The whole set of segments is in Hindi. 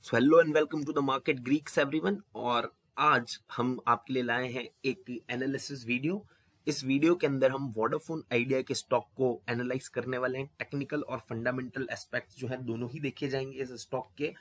So hello and welcome to the Market Greeks everyone. और आज हम आपके लिए लाए हैं एक एनालिसिस वीडियो। इस वीडियो के अंदर हम वोडाफोन आइडिया के स्टॉक को एनालाइज करने वाले हैं। टेक्निकल और फंडामेंटल एस्पेक्ट्स जो है दोनों ही देखे जाएंगे इस स्टॉक के,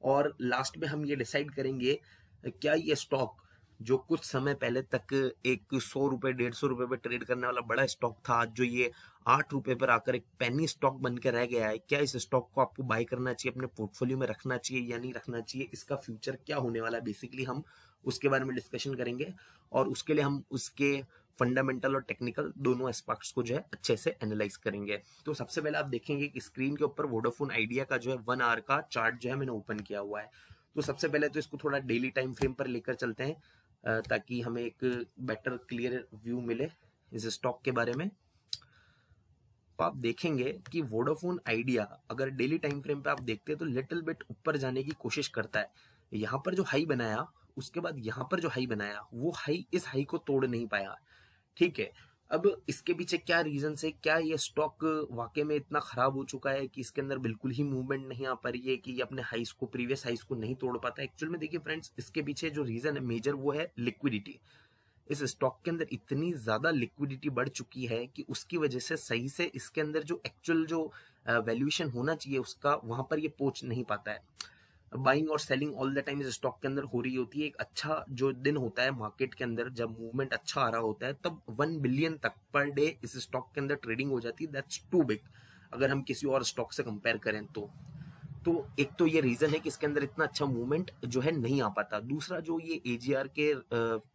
और लास्ट में हम ये डिसाइड करेंगे क्या ये स्टॉक जो कुछ समय पहले तक एक 100 रुपए 150 रुपए पे ट्रेड करने वाला बड़ा स्टॉक था, आज जो ये 8 रुपए पर आकर एक पेनी स्टॉक बनकर रह गया है, क्या इस स्टॉक को आपको बाय करना चाहिए, अपने पोर्टफोलियो में रखना चाहिए या नहीं रखना चाहिए, इसका फ्यूचर क्या होने वाला है, बेसिकली हम उसके बारे में डिस्कशन करेंगे। और उसके लिए हम उसके फंडामेंटल और टेक्निकल दोनों एस्पेक्ट्स को जो है अच्छे से एनालाइज करेंगे। तो सबसे पहले आप देखेंगे कि स्क्रीन के ऊपर वोडाफोन आइडिया का जो है 1 आवर का चार्ट जो है मैंने ओपन किया हुआ है। तो सबसे पहले तो इसको थोड़ा डेली टाइम फ्रेम पर लेकर चलते हैं ताकि हमें एक बेटर क्लियर व्यू मिले इस स्टॉक के बारे में। तो आप देखेंगे कि वोडाफोन आइडिया अगर डेली टाइम फ्रेम पे आप देखते हैं तो लिटिल बिट ऊपर जाने की कोशिश करता है। यहाँ पर जो हाई बनाया, उसके बाद यहाँ पर जो हाई बनाया, वो हाई इस हाई को तोड़ नहीं पाया। ठीक है, अब इसके पीछे क्या रीजन है, क्या ये स्टॉक वाकई में इतना खराब हो चुका है कि इसके अंदर बिल्कुल ही मूवमेंट नहीं आ पा रही है, कि ये अपने हाइस को, प्रीवियस हाइस को नहीं तोड़ पाता। एक्चुअल में देखिए फ्रेंड्स, इसके पीछे जो रीजन है मेजर, वो है लिक्विडिटी। इस स्टॉक के अंदर इतनी ज्यादा लिक्विडिटी बढ़ चुकी है कि उसकी वजह से सही से इसके अंदर जो एक्चुअल जो वैल्यूएशन होना चाहिए उसका, वहां पर ये पहुंच नहीं पाता है। बाइंग और सेलिंग ऑल द टाइम इस स्टॉक के अंदर हो रही होती है। एक अच्छा जो दिन होता है मार्केट के अंदर, जब मूवमेंट अच्छा आ रहा होता है, तब 1 बिलियन तक पर डे इस स्टॉक के अंदर ट्रेडिंग हो जाती है। दैट्स टू बिग अगर हम किसी और स्टॉक से कंपेयर करें तो एक तो ये रीजन है कि इसके अंदर इतना अच्छा मूवमेंट जो है नहीं आ पाता। दूसरा, जो ये एजीआर के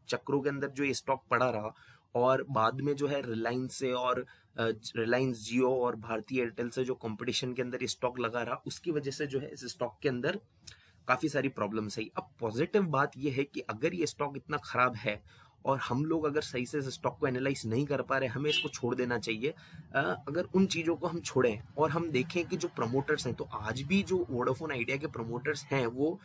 चक्रों के अंदर जो ये स्टॉक पड़ा रहा, और बाद में जो है रिलायंस से और रिलायंस जियो और भारतीय एयरटेल से जो कंपटीशन के अंदर ये स्टॉक लगा रहा, उसकी वजह से जो है इस स्टॉक के अंदर काफी सारी प्रॉब्लम्स है। अब पॉजिटिव बात यह है कि अगर ये स्टॉक इतना खराब है और हम लोग अगर सही से इस स्टॉक को एनालाइज नहीं कर पा रहे, हमें इसको छोड़ देना चाहिए। अगर उन चीजों को हम छोड़ें और हम देखें कि जो प्रमोटर्स हैं, तो आज भी जो वोडाफोन आइडिया के प्रमोटर्स हैं वो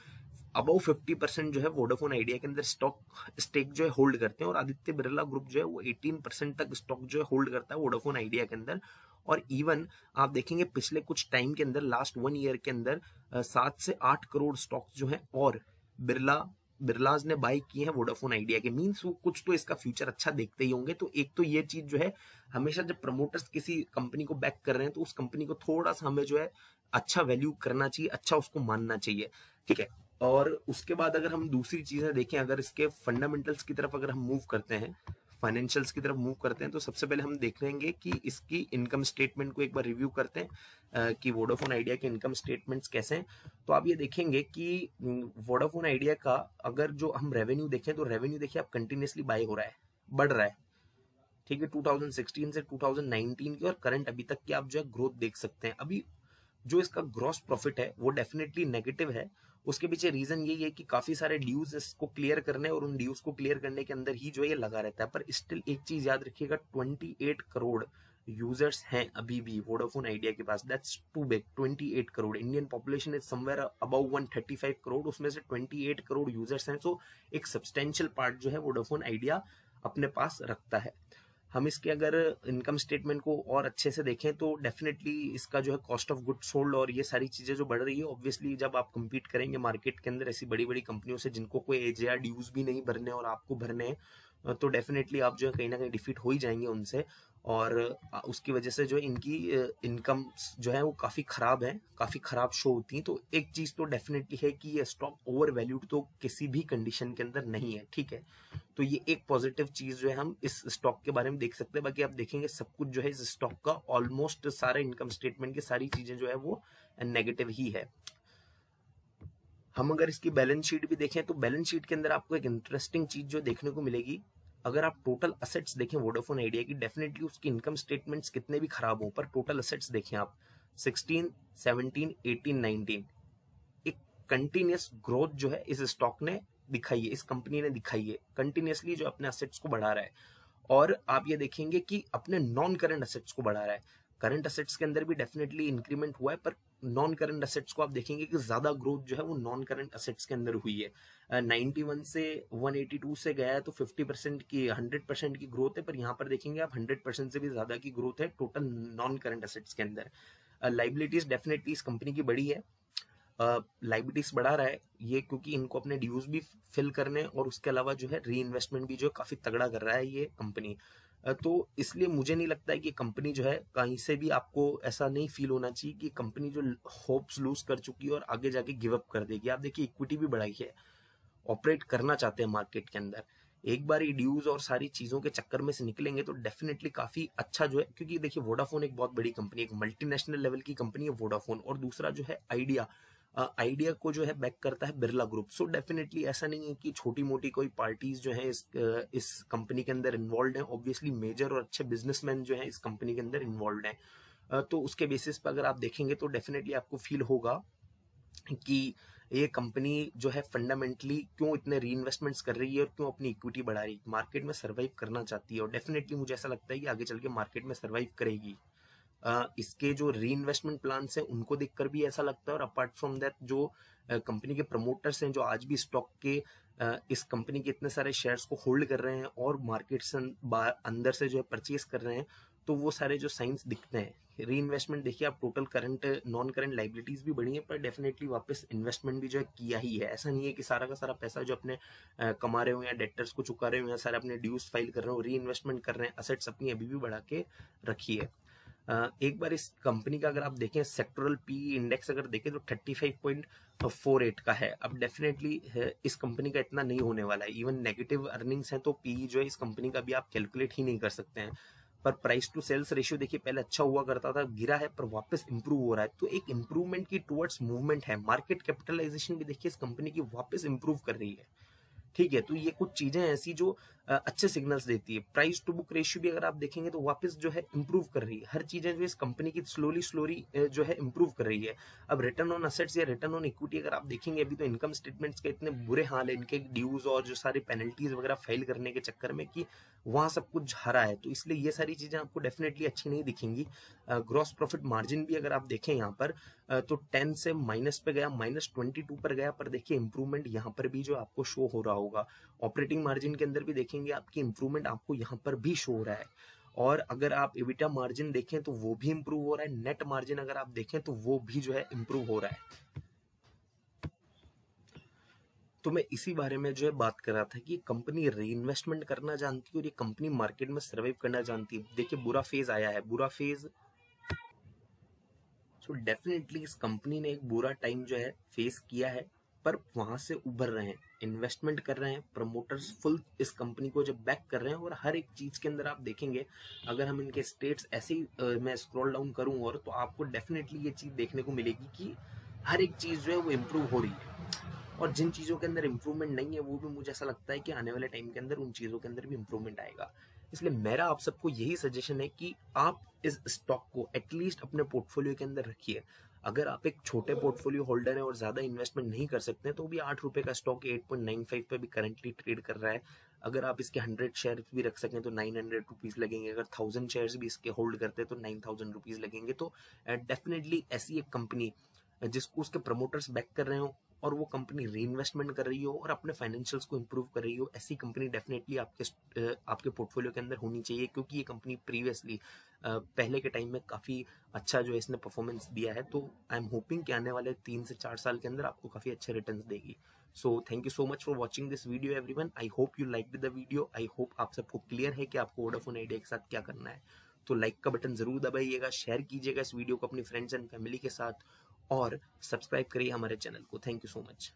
अबाउ 50% जो है वोडाफोन आइडिया के अंदर स्टॉक स्टेक जो है होल्ड करते हैं, और आदित्य बिरला ग्रुप जो है वो 18% तक स्टॉक जो है होल्ड करता है वोडाफोन आइडिया के अंदर। और इवन आप देखेंगे पिछले कुछ टाइम के अंदर, लास्ट 1 ईयर के अंदर 7 से 8 करोड़ स्टॉक जो है और बिरलाज ने बाय किए हैं वोडाफोन आइडिया के। मींस वो कुछ तो इसका फ्यूचर अच्छा देखते ही होंगे। तो एक तो ये चीज जो है, हमेशा जब प्रमोटर्स किसी कंपनी को बैक कर रहे हैं तो उस कंपनी को थोड़ा सा हमें जो है अच्छा वैल्यू करना चाहिए, अच्छा उसको मानना चाहिए। ठीक है, और उसके बाद अगर हम दूसरी चीजें देखें, अगर इसके फंडामेंटल्स की तरफ अगर हम मूव करते हैं, फाइनेंशियल्स की तरफ मूव करते हैं, तो सबसे पहले हम देख लेंगे कि इसकी इनकम स्टेटमेंट को एक बार रिव्यू करते हैं कि वोडाफोन आइडिया के इनकम स्टेटमेंट्स कैसे हैं। तो आप ये देखेंगे कि वोडाफोन आइडिया का अगर जो हम रेवेन्यू देखें, तो रेवेन्यू देखिए आप कंटिन्यूसली बाय हो रहा है, बढ़ रहा है। ठीक है, 2016 से 2019 की और करंट अभी तक की आप जो है ग्रोथ देख सकते हैं। अभी जो इसका ग्रॉस प्रॉफिट है वो डेफिनेटली नेगेटिव है। उसके पीछे रीजन यही है कि काफी सारे ड्यूज इसको क्लियर करने, और उन ड्यूज को क्लियर करने के अंदर ही जो है ये लगा रहता है। पर स्टिल एक चीज याद रखिएगा, 28 करोड़ यूजर्स हैं अभी भी वोडाफोन आइडिया के पास। That's too big. 28 crore, Indian population is somewhere about 135 crore, उसमें से 28 करोड़ यूजर्स हैं। सो एक सब्सटेंशियल पार्ट जो है वोडाफोन आइडिया अपने पास रखता है। हम इसके अगर इनकम स्टेटमेंट को और अच्छे से देखें तो डेफिनेटली इसका जो है कॉस्ट ऑफ गुड सोल्ड और ये सारी चीजें जो बढ़ रही है, ऑब्वियसली जब आप compete करेंगे मार्केट के अंदर ऐसी बड़ी बड़ी कंपनियों से जिनको कोई एजीआर ड्यूज भी नहीं भरने और आपको भरने हैं, तो डेफिनेटली आप जो है कहीं ना कहीं डिफीट हो ही जाएंगे उनसे। और उसकी वजह से जो है इनकी इनकम जो है वो काफी खराब है, काफी खराब शो होती है। तो एक चीज तो डेफिनेटली है कि ये स्टॉक ओवर वैल्यूड तो किसी भी कंडीशन के अंदर नहीं है। ठीक है, तो ये एक पॉजिटिव चीज जो है हम इस स्टॉक के बारे में देख सकते हैं। बाकी आप देखेंगे सब कुछ जो है इस स्टॉक का, ऑलमोस्ट सारे इनकम स्टेटमेंट की सारी चीजें जो है वो नेगेटिव ही है। हम अगर इसकी बैलेंस शीट भी देखें तो बैलेंस शीट के अंदर आपको एक इंटरेस्टिंग चीज जो देखने को मिलेगी, अगर आप टोटल असेट्स देखें वोडाफोन आइडिया की, डेफिनेटली उसकी इनकम स्टेटमेंट्स कितने भी खराब हो, पर टोटल असेट्स देखें आप 16, 17, 18, 19, एक कंटिन्यूस ग्रोथ जो है इस स्टॉक ने दिखाई है, इस कंपनी ने दिखाई है, कंटिन्यूसली जो अपने असेट्स को बढ़ा रहा है। और आप ये देखेंगे कि अपने नॉन करंट असेट्स को बढ़ा रहा है। करंट असेट्स के अंदर भी डेफिनेटली इंक्रीमेंट हुआ है, पर नॉन करंट असेट्स को आप देखेंगे कि ज्यादा ग्रोथ जो है वो नॉन करंट असेट्स के अंदर हुई है। 91 से 182 से गया है, तो 50% की 100% की ग्रोथ है, पर यहाँ पर देखेंगे आप 100% से भी ज्यादा की ग्रोथ है टोटल नॉन करंट असेट्स के अंदर। लाइबिलिटीज डेफिनेटली इस कंपनी की बड़ी है, लाइबिलिटीज बढ़ा रहा है ये, क्योंकि इनको अपने ड्यूज भी फिल करने और उसके अलावा जो है री इन्वेस्टमेंट भी जो है काफी तगड़ा कर रहा है ये कंपनी। तो इसलिए मुझे नहीं लगता है कि कंपनी जो है कहीं से भी आपको ऐसा नहीं फील होना चाहिए कि कंपनी जो होप्स लूज कर चुकी है और आगे जाके गिव अप कर देगी। आप देखिए इक्विटी भी बढ़ाई है, ऑपरेट करना चाहते हैं मार्केट के अंदर। एक बार ये ड्यूज और सारी चीजों के चक्कर में से निकलेंगे तो डेफिनेटली काफी अच्छा जो है, क्योंकि देखिए वोडाफोन एक बहुत बड़ी कंपनी, एक मल्टीनेशनल लेवल की कंपनी है वोडाफोन, और दूसरा जो है आइडिया, आइडिया को जो है बैक करता है बिरला ग्रुप। सो डेफिनेटली ऐसा नहीं है कि छोटी मोटी कोई पार्टीज जो है इस कंपनी के अंदर इन्वॉल्व है। ऑब्वियसली मेजर और अच्छे बिजनेसमैन जो है इस कंपनी के अंदर इन्वॉल्व है। तो उसके बेसिस पर अगर आप देखेंगे तो डेफिनेटली आपको फील होगा कि ये कंपनी जो है फंडामेंटली क्यों इतने री इन्वेस्टमेंट्स कर रही है और क्यों अपनी इक्विटी बढ़ा रही है, मार्केट में सर्वाइव करना चाहती है, और डेफिनेटली मुझे ऐसा लगता है कि आगे चल के मार्केट में सर्वाइव करेगी। इसके जो री इन्वेस्टमेंट प्लान्स हैं उनको देखकर भी ऐसा लगता है, और अपार्ट फ्रॉम दैट जो कंपनी के प्रमोटर्स हैं जो आज भी स्टॉक के इस कंपनी के इतने सारे शेयर्स को होल्ड कर रहे हैं और मार्केट से अंदर से जो है परचेज कर रहे हैं, तो वो सारे जो साइंस दिखते हैं। री इन्वेस्टमेंट देखिए आप, total current non current liabilities भी बढ़ी है, पर डेफिनेटली वापस इन्वेस्टमेंट भी जो है किया ही है। ऐसा नहीं है कि सारा का सारा पैसा जो अपने कमा रहे हो या डेटर्स को चुका रहे हो या सारे अपने ड्यूज फाइल कर रहे हो, री इन्वेस्टमेंट कर रहे हैं, असेट्स अपनी अभी भी बढ़ा के रखी है। एक बार इस कंपनी का अगर आप देखें सेक्टोरल पी इंडेक्स अगर देखें तो 35.48 का है। अब डेफिनेटली इस कंपनी का इतना नहीं होने वाला है, इवन नेगेटिव अर्निंग्स हैं तो पी जो है इस कंपनी का भी आप कैलकुलेट ही नहीं कर सकते हैं। पर प्राइस टू सेल्स रेशियो देखिए पहले अच्छा हुआ करता था, गिरा है, पर वापस इंप्रूव हो रहा है, तो एक इंप्रूवमेंट की टुवर्ड्स मूवमेंट है। मार्केट कैपिटलाइजेशन भी देखिए इस कंपनी की वापस इंप्रूव कर रही है। ठीक है, तो ये कुछ चीजें ऐसी जो अच्छे सिग्नल्स देती है। प्राइस टू बुक रेशियो भी अगर आप देखेंगे तो वापस जो है इंप्रूव कर रही है। हर चीजें जो इस कंपनी की स्लोली जो है इंप्रूव कर रही है। अब रिटर्न ऑन असेट्स या रिटर्न ऑन इक्विटी अगर आप देखेंगे, अभी तो इनकम स्टेटमेंट्स के इतने बुरे हाल है इनके ड्यूज और जो सारी पेनल्टीज वगैरह फाइल करने के चक्कर में कि वहां सब कुछ हरा है, तो इसलिए ये सारी चीजें आपको डेफिनेटली अच्छी नहीं दिखेंगी। ग्रॉस प्रॉफिट मार्जिन भी अगर आप देखें यहाँ पर तो 10 से माइनस पे गया, -22 पर गया, पर देखिए इंप्रूवमेंट यहाँ पर भी जो आपको शो हो रहा होगा। ऑपरेटिंग मार्जिन के अंदर भी देखेंगे आपकी इंप्रूवमेंट आपको यहाँ पर भी शो हो रहा है। और अगर आप एबिटा मार्जिन देखें तो वो भी इंप्रूव हो रहा है, नेट मार्जिन अगर आप देखें तो वो भी जो है इंप्रूव हो रहा है। तो मैं इसी बारे में जो है बात कर रहा था कि कंपनी री इन्वेस्टमेंट करना जानती है और ये कंपनी मार्केट में सर्वाइव करना जानती है। देखिए बुरा फेज आया है, बुरा फेज, सो डेफिनेटली इस कंपनी ने एक बुरा टाइम जो है फेस किया है, पर वहां से उभर रहे हैं, इन्वेस्टमेंट कर रहे हैं, प्रमोटर्स फुल इस कंपनी को जब बैक कर रहे हैं। और हर एक चीज के अंदर आप देखेंगे, अगर हम इनके स्टेट्स ऐसे ही मैं स्क्रॉल डाउन करूं और तो आपको डेफिनेटली ये चीज देखने को मिलेगी कि हर एक चीज जो है वो इम्प्रूव हो रही है। और जिन चीज़ों के अंदर इम्प्रूवमेंट नहीं है वो भी मुझे ऐसा लगता है कि आने वाले टाइम के अंदर उन चीज़ों के अंदर भी इम्प्रूवमेंट आएगा। इसलिए मेरा आप सबको यही सजेशन है कि आप इस स्टॉक को एटलीस्ट अपने पोर्टफोलियो के अंदर रखिए। अगर आप एक छोटे पोर्टफोलियो होल्डर हैं और ज़्यादा इन्वेस्टमेंट नहीं कर सकते हैं तो भी 8 रुपये का स्टॉक 8.95 पे भी करंटली ट्रेड कर रहा है। अगर आप इसके 100 शेयर भी रख सकें तो 900 रुपीज़ लगेंगे। अगर 1000 शेयर्स भी इसके होल्ड करते हैं तो 9000 रुपीज़ लगेंगे। तो डेफिनेटली ऐसी एक कंपनी जिसको उसके प्रमोटर्स बैक कर रहे हो और वो कंपनी री इन्वेस्टमेंट कर रही हो और अपने फाइनेंशियल्स को इम्प्रूव कर रही हो, ऐसी कंपनी डेफिनेटली आपके पोर्टफोलियो के अंदर होनी चाहिए। क्योंकि ये कंपनी प्रीवियसली पहले के टाइम में काफ़ी अच्छा जो है इसने परफॉर्मेंस दिया है। तो आई एम होपिंग कि आने वाले 3 से 4 साल के अंदर आपको काफ़ी अच्छे रिटर्न्स देगी। So thank you so much for watching this video everyone. I hope you like the video. I hope आप सबको क्लियर है कि आपको वोडाफोन आइडिया के साथ क्या करना है। तो लाइक का बटन जरूर दबाइएगा, शेयर कीजिएगा इस वीडियो को अपनी फ्रेंड्स एंड फैमिली के साथ, और सब्सक्राइब करिए हमारे चैनल को। Thank you so much.